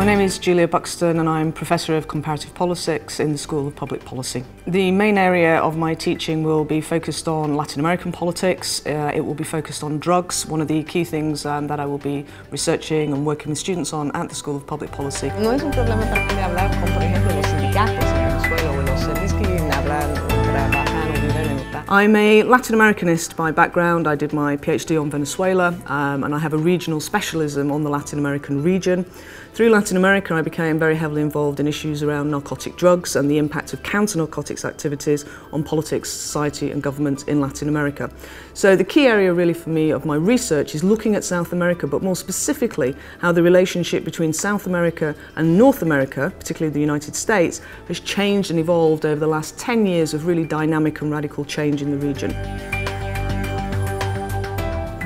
name is Buxton and I'm Professor of Comparative Politics in the School of Public Policy. The main area of my teaching will be focused on Latin American politics. It will be focused on drugs, one of the key things that I will be researching and working with students on at the School of Public Policy. No es un problema para mí hablar con, por ejemplo, los sindicatos en Venezuela o los servicios que hablan o trabajan o viven en esta. I'm a Latin Americanist by background. I did my PhD on Venezuela and I have a regional specialism on the Latin American region. Through Latin America, I became very heavily involved in issues around narcotic drugs and the impact of counter-narcotics activities on politics, society and government in Latin America. So the key area really for me of my research is looking at South America, but more specifically how the relationship between South America and North America, particularly the United States, has changed and evolved over the last 10 years of really dynamic and radical change in the region.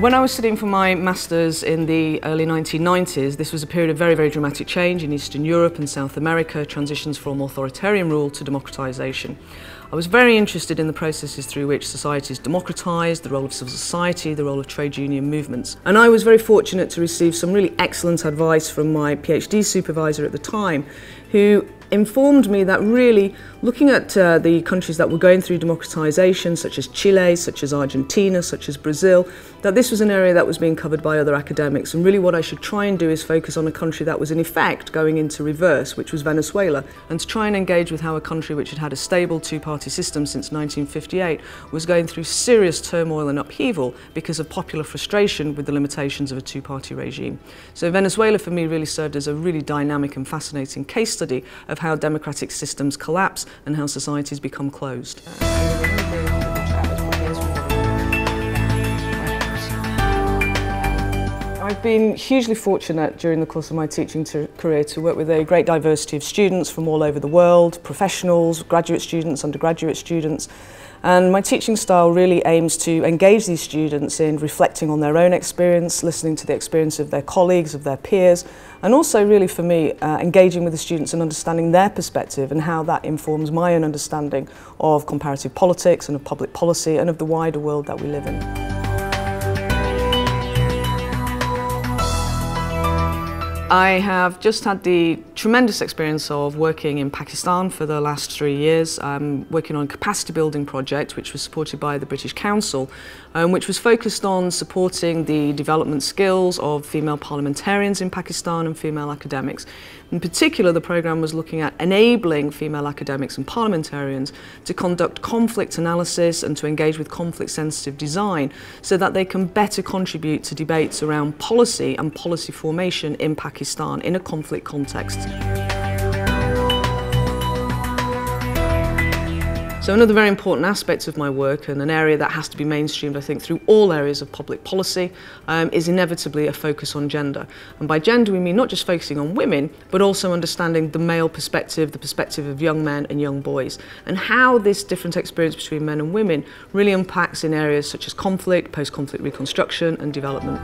When I was studying for my Masters in the early 1990s, this was a period of very, very dramatic change in Eastern Europe and South America, transitions from authoritarian rule to democratisation. I was very interested in the processes through which societies democratised, the role of civil society, the role of trade union movements. And I was very fortunate to receive some really excellent advice from my PhD supervisor at the time, who informed me that really looking at the countries that were going through democratisation, such as Chile, such as Argentina, such as Brazil, that this was an area that was being covered by other academics, and really what I should try and do is focus on a country that was in effect going into reverse, which was Venezuela, and to try and engage with how a country which had had a stable two-party system since 1958 was going through serious turmoil and upheaval because of popular frustration with the limitations of a two-party regime. So Venezuela for me really served as a really dynamic and fascinating case study of how democratic systems collapse and how societies become closed. I've been hugely fortunate during the course of my teaching career to work with a great diversity of students from all over the world, professionals, graduate students, undergraduate students. And my teaching style really aims to engage these students in reflecting on their own experience, listening to the experience of their colleagues, of their peers, and also really for me engaging with the students and understanding their perspective and how that informs my own understanding of comparative politics and of public policy and of the wider world that we live in. I have just had the tremendous experience of working in Pakistan for the last 3 years, working on a capacity building project which was supported by the British Council, which was focused on supporting the development skills of female parliamentarians in Pakistan and female academics. In particular, the programme was looking at enabling female academics and parliamentarians to conduct conflict analysis and to engage with conflict-sensitive design so that they can better contribute to debates around policy and policy formation in Pakistan in a conflict context. So another very important aspect of my work, and an area that has to be mainstreamed I think through all areas of public policy, is inevitably a focus on gender. And by gender we mean not just focusing on women, but also understanding the male perspective, the perspective of young men and young boys, and how this different experience between men and women really impacts in areas such as conflict, post-conflict reconstruction and development.